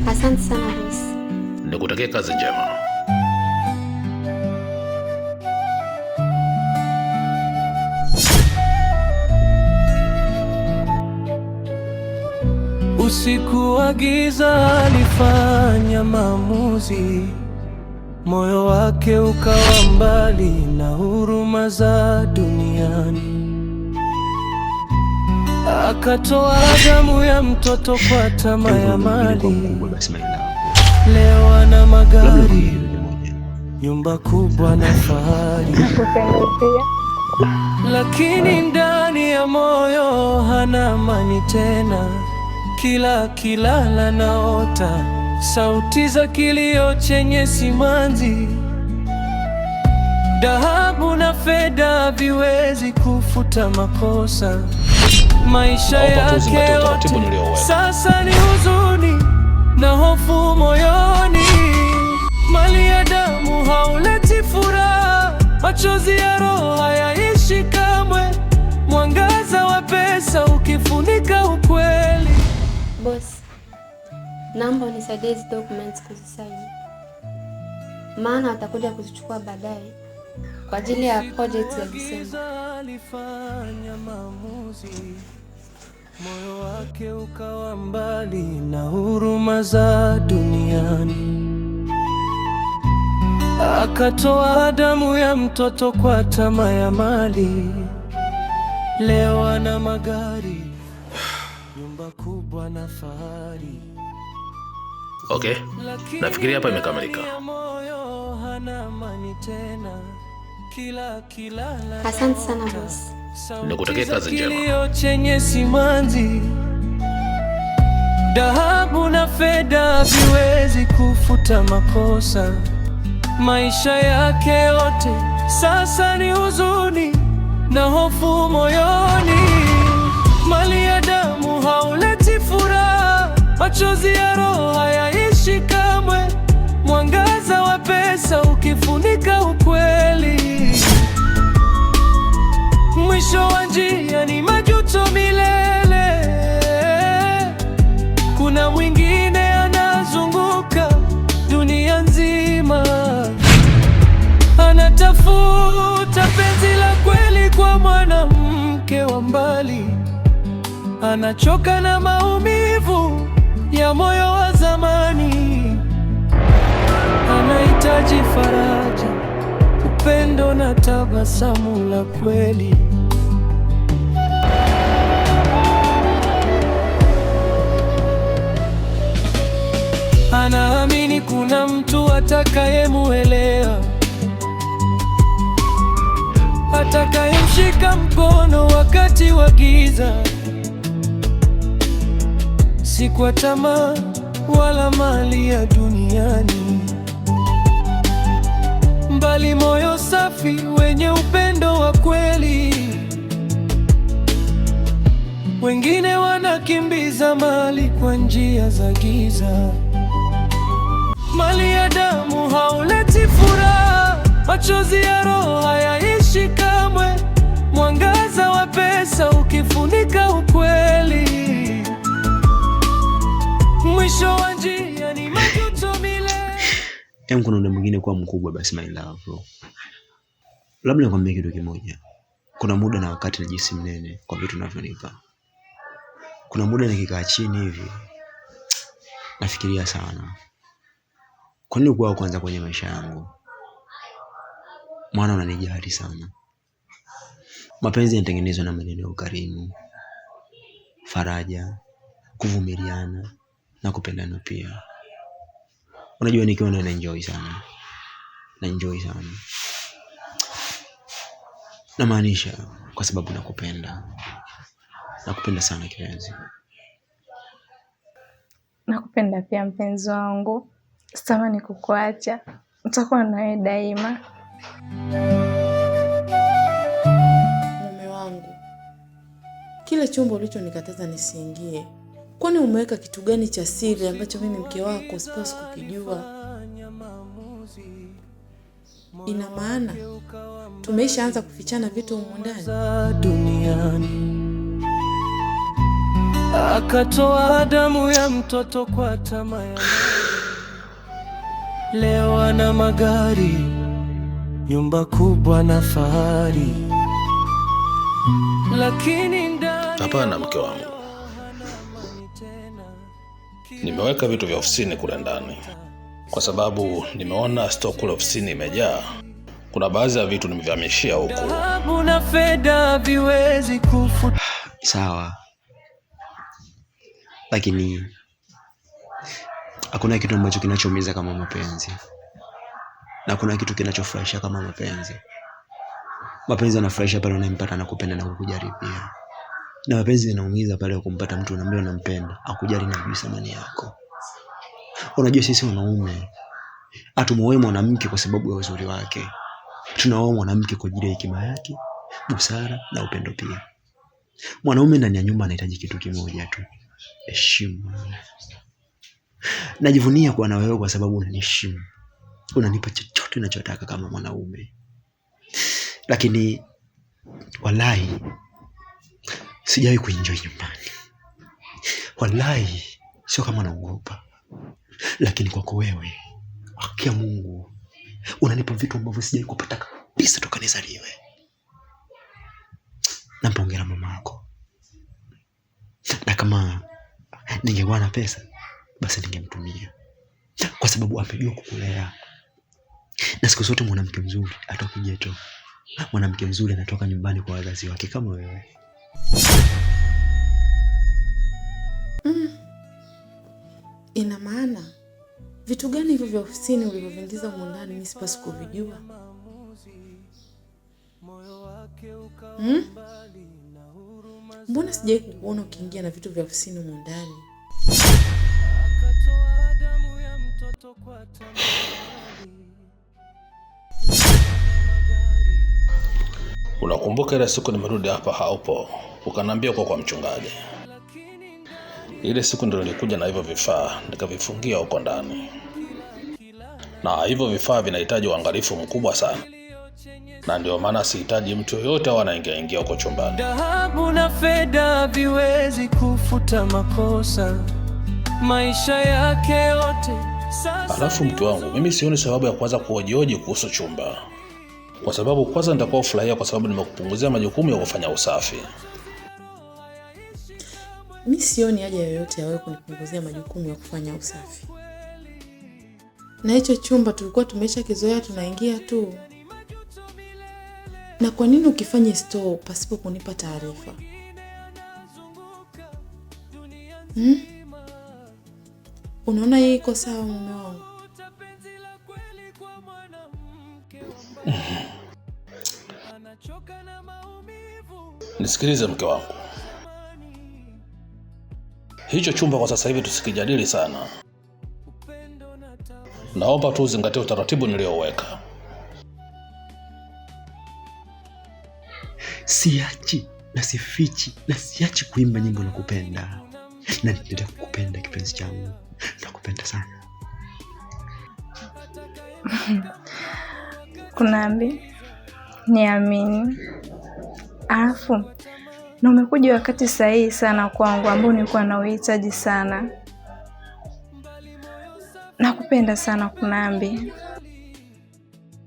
Asante sana bosi. Nikutakia kazi njema. Usiku wa giza alifanya maamuzi, moyo wake ukawa mbali na huruma za duniani. Akatoa damu ya mtoto kwa tamaa ya mali. Leo ana magari, nyumba kubwa na fahari, lakini ndani ya moyo hana amani tena. Kila kilala naota sauti za kilio chenye simanzi. Dhahabu na fedha viwezi kufuta makosa. Maisha yake yote sasa ni huzuni na hofu moyoni. Mali ya damu hauleti furaha, machozi ya roho hayaishi kamwe. Mwangaza wa pesa ukifunika ukweli. Boss, naomba unisaidie hizi documents kuzisaini, maana atakuja kuzichukua baadaye kwa ajili ya project ya Disemba. Alifanya maamuzi, moyo wake ukawa mbali na huruma za duniani. Akatoa damu ya mtoto kwa tamaa ya mali. Leo ana magari, nyumba kubwa na fahari. Okay, nafikiri hapa imekamilika. Asante sana boss. Nikutakia kazi njema. Kilio chenye simanzi. Dhahabu na fedha viwezi kufuta makosa. Maisha yake yote sasa ni huzuni na hofu moyoni. Mali ya damu hauleti furaha, machozi ya roho hayaishi kamwe. Mwangaza wa pesa ukifunika ukweli. Mwisho wa njia ni majuto milele. Kuna mwingine anazunguka dunia nzima, anatafuta penzi la kweli kwa mwanamke wa mbali. Anachoka na maumivu ya moyo wa zamani. Anahitaji faraja, upendo na tabasamu la kweli. Anaamini kuna mtu atakayemuelewa, atakayemshika mkono wakati wa giza. Si kwa tamaa wala mali ya duniani, bali moyo safi wenye upendo wa kweli. Wengine wanakimbiza mali kwa njia za giza. Mali ya damu hauleti furaha, machozi ya roho hayaishi kamwe. Mwangaza wa pesa ukifunika ukweli. Mwisho wa njia ni majuto milele. Kuna muda mwingine kuwa mkubwa basi my love bro. Labda nikwambie kitu kimoja. Kuna muda na wakati najisi mnene kwa vitu ninavyonipa. Kuna muda nikikaa chini hivi nafikiria sana. Kwa nini kuwa kwanza kwenye maisha yangu? Maana unanijali sana. Mapenzi yanatengenezwa na maneno ya ukarimu, faraja, kuvumiliana na kupendana pia. Unajua nikiwa na enjoy sana. Na enjoy sana. Namaanisha kwa sababu nakupenda. Nakupenda sana kipenzi. Nakupenda pia mpenzi wangu. Sitamani kukuacha. Nitakuwa nawe daima. Mume wangu, kile chumba ulichonikataza nisiingie, kwani umeweka kitu gani cha siri ambacho mimi mke wako sipaswi kukijua? Ina maana tumeishaanza kufichana vitu humu ndani. akatoa damu ya mtoto kwa tamaa ya mali. Leo ana magari, nyumba kubwa na fahari, lakini ndani... Hapana mke wangu, nimeweka vitu vya ofisini kule ndani kwa sababu nimeona stock kule ofisini imejaa. Kuna baadhi ya vitu nimevihamishia huko. Dhahabu na fedha viwezi kufuta. Sawa, lakini hakuna kitu ambacho kinachoumiza kama mapenzi, na hakuna kitu kinachofurahisha kama mapenzi. Mapenzi yanafurahisha pale unampata na kupenda na kukujali pia, na mapenzi yanaumiza pale kumpata mtu unamwambia unampenda akujali na kujua thamani yako. Unajua sisi wanaume hatumuoe mwanamke kwa sababu ya uzuri wake, tunaoa mwanamke kwa ajili ya hekima yake, busara na upendo pia. Mwanaume ndani ya nyumba anahitaji kitu kimoja tu, heshima. Najivunia kuwa na wewe kwa sababu unaniheshimu, unanipa chochote ninachotaka kama mwanaume. Lakini wallahi sijawahi kuenjoy nyumbani. Wallahi sio kama naogopa, lakini kwako wewe, haki ya Mungu, unanipa vitu ambavyo sijawahi kupata kabisa toka nizaliwe. Nampongeza mama yako, na kama ningekuwa na pesa basi ningemtumia, kwa sababu amejua kukulea. Na siku zote mwanamke mzuri atakuja tu. Mwanamke mzuri anatoka nyumbani kwa wazazi wake kama wewe. Ina maana vitu gani hivyo vya ofisini ulivyovingiza huko ndani mimi sipasi kuvijua? Mbona sijawahi kukuona ukiingia na vitu vya ofisini huko ndani? Unakumbuka ile siku nimerudi hapa haupo, ukaniambia kwa mchungaji. Ile siku ndio nilikuja na hivyo vifaa nikavifungia huko ndani. Na hivyo vifaa vinahitaji uangalifu mkubwa sana, na ndio maana sihitaji mtu yoyote anaingia huko chumbani. Dhahabu na fedha viwezi kufuta makosa maisha yake yote. Alafu mke wangu, mimi sioni sababu ya kuanza kuhoji kuhusu chumba, kwa sababu kwanza nitakuwa furahia kwa sababu nimekupunguzia majukumu ya kufanya usafi. Mimi sioni haja yoyote ya wewe kunipunguzia majukumu ya kufanya usafi. Na hicho chumba tulikuwa tumesha kizoea, tunaingia tu. Na kwa nini ukifanya store pasipo kunipa taarifa? Unaona hii iko sawa mume wangu? Nisikilize mke wangu. Hicho chumba kwa sasa hivi tusikijadili sana. Naomba tu uzingatie utaratibu nilioweka. Siachi na sifichi na siachi kuimba nyimbo na kupenda. Na nitaendelea kukupenda kipenzi changu. Nakupenda sana. Kunambi, niamini. Alafu, na umekuja wakati sahihi sana kwangu ambao nilikuwa na uhitaji sana. Nakupenda sana Kunambi.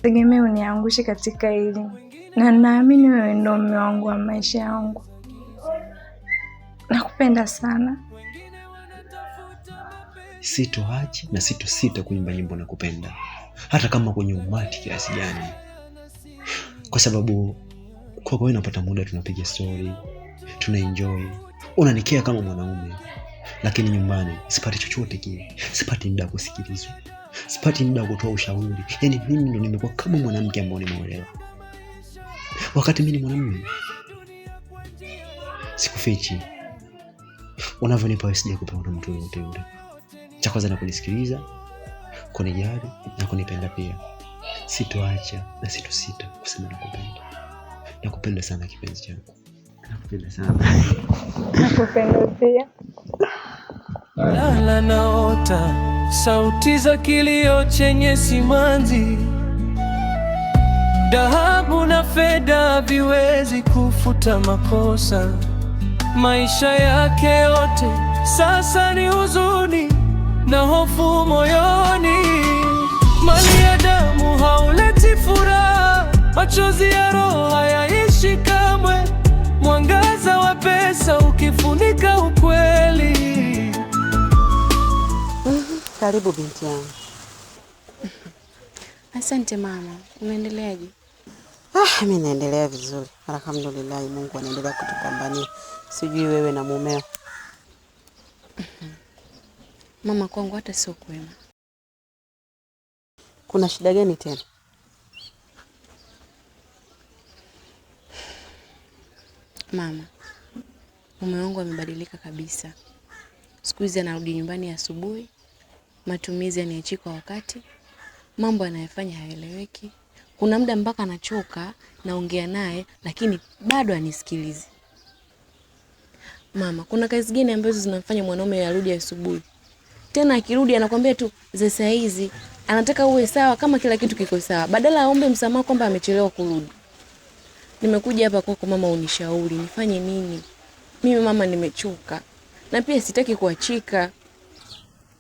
Tegemea uniangushe katika hili. Na naamini wewe ndio mume wangu wa maisha yangu. Nakupenda sana. Sitoachi na sitosita kuimba nyimbo na kupenda, hata kama kwenye umati kiasi gani, kwa sababu kwa kweli napata muda tunapiga story, tunaenjoy, unanikea kama mwanaume. Lakini nyumbani sipati chochote kile, sipati muda kusikilizwa, sipati muda kutoa ushauri. Yaani mimi ndo nimekuwa kama mwanamke ambaye nimeolewa, wakati mimi ni mwanamume. Sikufichi, unavyonipa sija kupewa mtu yote yule. Cha kwanza na kunisikiliza, kunijali na kunipenda pia. Sitoacha na sitosita kusema nakupenda. Nakupenda sana kipenzi changu. Nakupenda sana. Nakupenda pia. Lala naota sauti za kilio chenye simanzi. Dhahabu na fedha viwezi kufuta makosa Maisha yake yote sasa ni huzuni na hofu moyoni. Mali ya damu hauleti furaha, machozi ya roho hayaishi kamwe. Mwangaza wa pesa ukifunika ukweli. Karibu binti yangu. Asante mama, unaendeleaje? Mimi naendelea vizuri. Alhamdulillah, Mungu anaendelea kutupambania. Sijui wewe na mumeo. Mama, kwangu hata sio kwema. Kuna shida gani tena? Mama, mume wangu amebadilika kabisa. Siku hizi anarudi nyumbani asubuhi, matumizi yaniachi kwa wakati, mambo anayofanya haeleweki. Kuna muda mpaka anachoka, naongea naye lakini bado anisikilizi. Mama, kuna kazi gani ambazo zinamfanya mwanaume arudi asubuhi? Tena akirudi anakuambia tu za saa hizi, anataka uwe sawa kama kila kitu kiko sawa, badala aombe msamaha kwamba amechelewa kurudi. Nimekuja hapa kwako mama, unishauri nifanye nini? Mimi mama nimechoka na pia sitaki kuachika.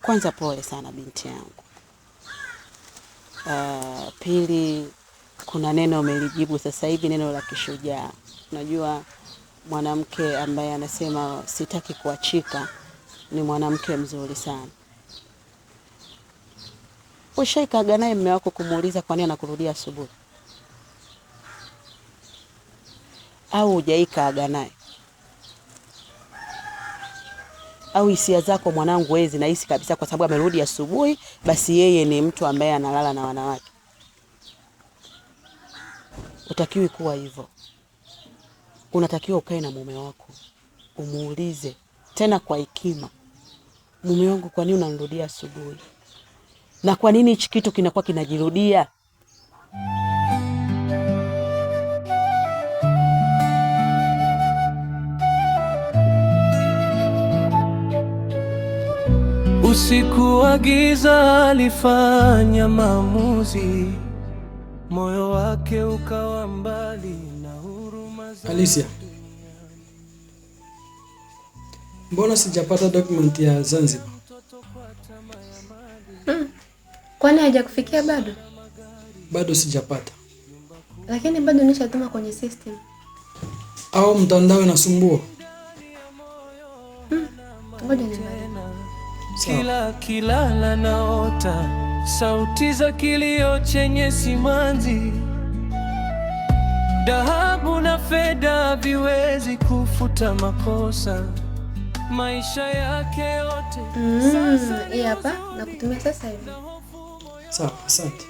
Kwanza pole sana binti yangu. Pili, kuna neno umelijibu sasa hivi, neno la kishujaa. Unajua mwanamke ambaye anasema sitaki kuachika ni mwanamke mzuri sana. Ushaikaga naye mume wako kumuuliza kwa nini anakurudia asubuhi? Au hujaikaaga naye? Au hisia zako mwanangu wewe zinahisi kabisa kwa sababu amerudi asubuhi basi yeye ni mtu ambaye analala na wanawake? Utakiwi kuwa hivyo. Unatakiwa ukae na mume wako, umuulize tena kwa hekima, mume wangu, kwa nini unanirudia asubuhi? Na kwa nini hichi kitu kinakuwa kinajirudia? Usiku wa giza alifanya maamuzi, moyo wake ukawa mbali na huruma za Alicia, mbona sijapata document ya Zanzibar? Kwani hajakufikia bado? Bado sijapata. Lakini bado nishatuma kwenye system. Au mtandao unasumbua? Ngoja niangalie. Kila kilala naota sauti za kilio chenye simanzi. Dhahabu na fedha viwezi kufuta makosa. Maisha yake yote sasa hii hapa nakutumia sasa hivi. Sawa, asante.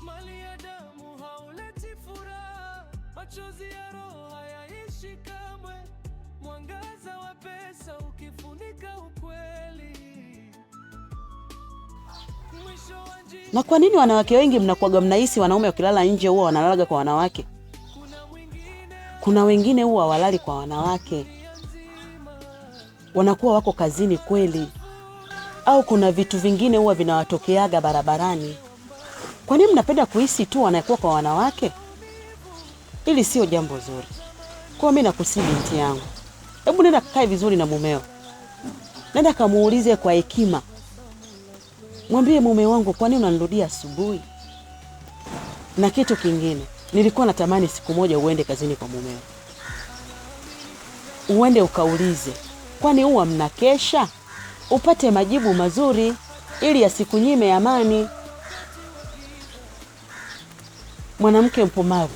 mali ya damu hauleti furaha, machozi ya roho hayaishi kamwe. Mwangaza wa pesa ukifunika ukweli. Na kwa nini wanawake wengi mnakuaga mnahisi wanaume wakilala nje huwa wanalalaga kwa wanawake? Kuna wengine huwa walali kwa wanawake, wanakuwa wako kazini kweli, au kuna vitu vingine huwa vinawatokeaga barabarani. Kwa nini mnapenda kuhisi tu wanakuwa kwa wanawake? Hili sio jambo zuri. Kwa mimi nakusihi binti yangu, hebu nenda kakae vizuri na mumeo, nenda kamuulize kwa hekima. Mwambie, mume wangu, kwa nini unanirudia asubuhi? Na kitu kingine, nilikuwa natamani siku moja uende kazini kwa mumeo, uende ukaulize, kwani huwa mnakesha? Upate majibu mazuri ili asikunyime amani. Mwanamke mpumbavu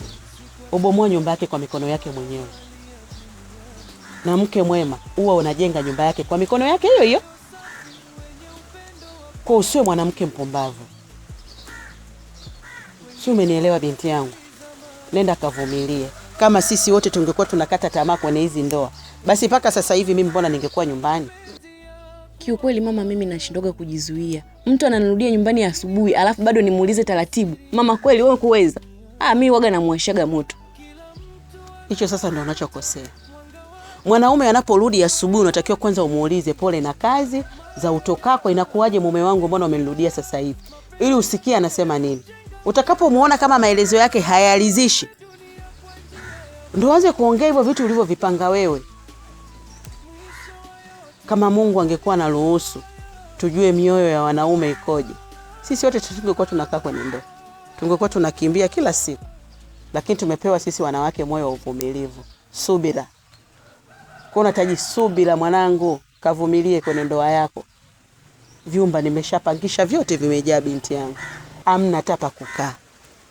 ubomoa nyumba yake kwa mikono yake mwenyewe, na mke mwema huwa unajenga nyumba yake kwa mikono yake hiyo hiyo. Kwa usiwe mwanamke mpumbavu. Si umenielewa binti yangu? Nenda kavumilie. Kama sisi wote tungekuwa tunakata tamaa kwenye hizi ndoa, basi mpaka sasa hivi mimi mbona ningekuwa nyumbani? Kiukweli mama, mimi nashindoga kujizuia. Mtu ananirudia nyumbani asubuhi alafu bado nimuulize taratibu. Mama, kweli wewe kuweza? Mimi waga namwashaga moto. Hicho sasa ndio unachokosea. Mwanaume anaporudi asubuhi unatakiwa kwanza umuulize, pole na kazi za utokako, inakuwaje mume wangu, mbona umenirudia sasa hivi? Ili usikie anasema nini. Utakapomuona kama maelezo yake hayalizishi, ndio anze kuongea hivyo vitu ulivyovipanga wewe. Kama Mungu angekuwa anaruhusu tujue mioyo ya wanaume ikoje, sisi wote tungekuwa tunakaa kwenye ndoa, tungekuwa tunakimbia kila siku. Lakini tumepewa sisi wanawake moyo wa uvumilivu, subira. Kwa unahitaji subira mwanangu, kavumilie kwenye ndoa yako. Vyumba nimeshapangisha vyote vimejaa binti yangu. Amna tapa kukaa.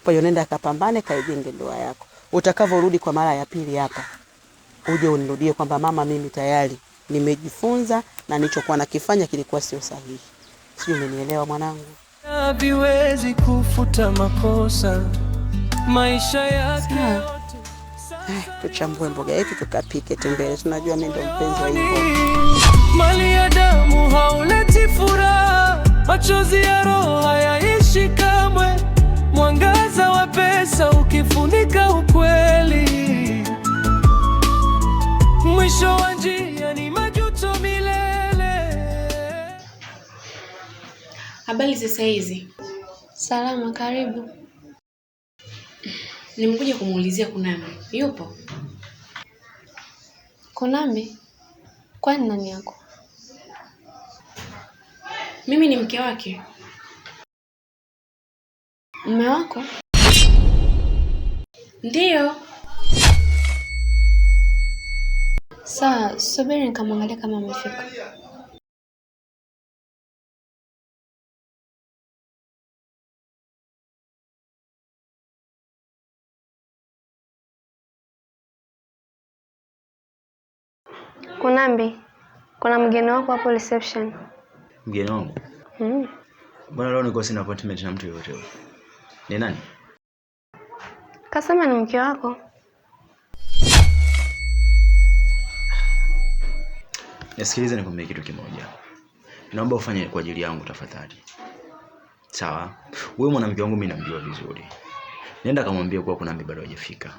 Kwa hiyo nenda kapambane kaijenge ndoa yako. Utakavyorudi kwa mara ya pili hapa, uje unirudie kwamba mama, mimi tayari nimejifunza na nilichokuwa nakifanya kilikuwa sio sahihi. Sio, umenielewa mwanangu? Haviwezi kufuta makosa maisha yake yote. Tuchambue mboga yetu tukapike tembele. Tunajua mimi ndo mpenzi wa hivyo. Mali ya damu hauleti furaha, machozi ya roho hayaishi kamwe. Mwangaza wa pesa ukifunika ukweli, mwisho wa njia ni majuto milele. Habari sasa hizi? Salama, karibu. Nimekuja kumuulizia Kunambi. Yupo? Kunambi? Kwani nani yako? Mimi ni mke wake. Mume wako? Ndiyo. Sawa, subiri nikamwangalia kama amefika. Kunambi, kuna mgeni wako hapo reception. Mgeni wangu? Bwana, leo niko sina appointment na mtu yoyote. Ni nani? Kasema ni mke wako. Nisikilize nikwambie kitu kimoja. Naomba ufanye kwa ajili yangu tafadhali. Sawa? Wewe mwanamke wangu mimi namjua vizuri. Nenda kamwambie kwa Kunambi bado hajafika.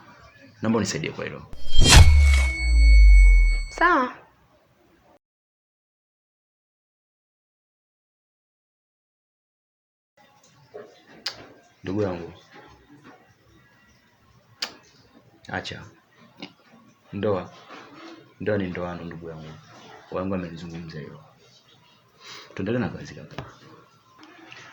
Naomba unisaidie kwa hilo. Sawa. Ndugu yangu, acha. Ndoa ni ndoano ndugu yangu. Wangu amenizungumza hilo. Tuendelee na kazi kaka.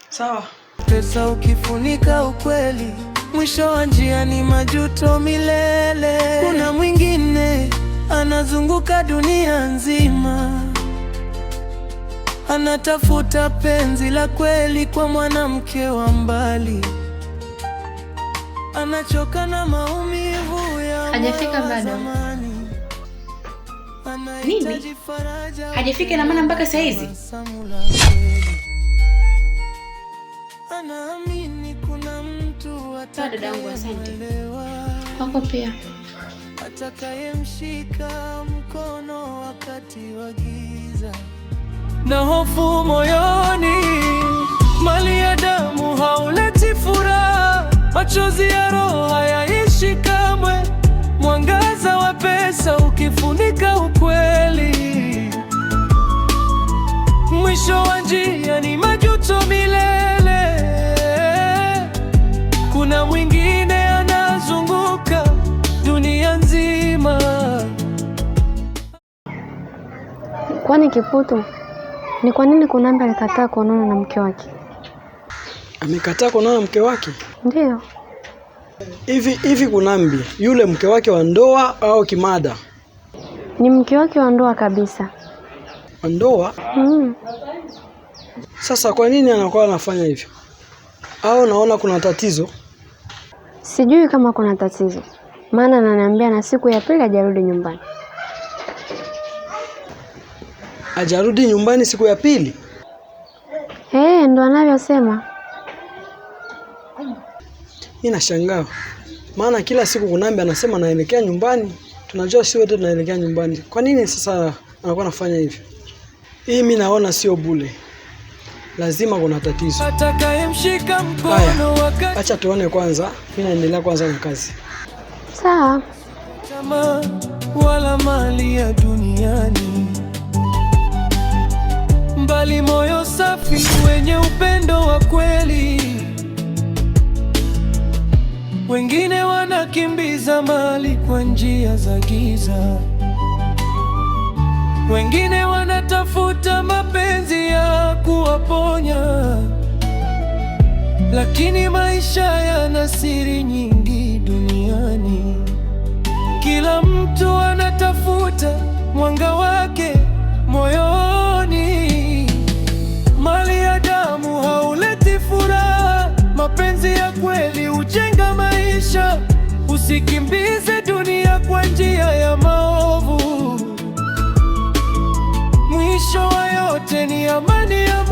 Sawa. Pesa ukifunika ukweli, mwisho wa njia ni majuto milele. Kuna mwingine anazunguka dunia nzima, anatafuta penzi la kweli kwa mwanamke wa mbali, anachoka na maumivu ya hajafika bado. Nini? Hajafika na maana mpaka saa hizi? Anaamini kuna mtu dadangu, asante. Kwako pia. Atakayemshika mkono wakati wa giza na hofu moyoni. Mali ya damu hauleti furaha, machozi ya roho hayaishi kamwe. Mwangaza wa pesa ukifunika ukweli, mwisho wa njia ni majuto milele. Kuna mwingine anazunguka dunia nzima. Kwani Kiputu, ni kwa nini Kunambi alikataa kuonana na mke wake? Amekataa kuonana na mke wake? Ndiyo. Hivi Kunambi yule mke wake wa ndoa au kimada? Ni mke wake wa ndoa kabisa. Wa ndoa? Sasa kwa nini anakuwa anafanya hivyo? Au naona kuna tatizo? Sijui kama kuna tatizo, maana ananiambia na siku ya pili hajarudi nyumbani. Hajarudi nyumbani siku ya pili? Ndo anavyosema. Mimi nashangaa. Maana kila siku Kunambi anasema naelekea nyumbani. Tunajua si wote tunaelekea nyumbani. Kwa nini sasa anakuwa anafanya hivyo? Hii mimi naona sio bure. Lazima kuna tatizo. Atakayemshika mkono wakati. Acha tuone kwanza. Mimi naendelea kwanza na kazi. Sawa. Tamaa wala mali ya duniani, mbali moyo safi wenye upendo wa kweli. Wengine wanakimbiza mali kwa njia za giza, wengine wanatafuta mapenzi ya kuwaponya, lakini maisha yana siri nyingi duniani. Kila mtu anatafuta mwanga wake moyoni. Mali ya damu hauleti furaha, mapenzi ya kweli hujenga maisha. Usikimbize dunia kwa njia ya maovu, mwisho wa yote ni amani ya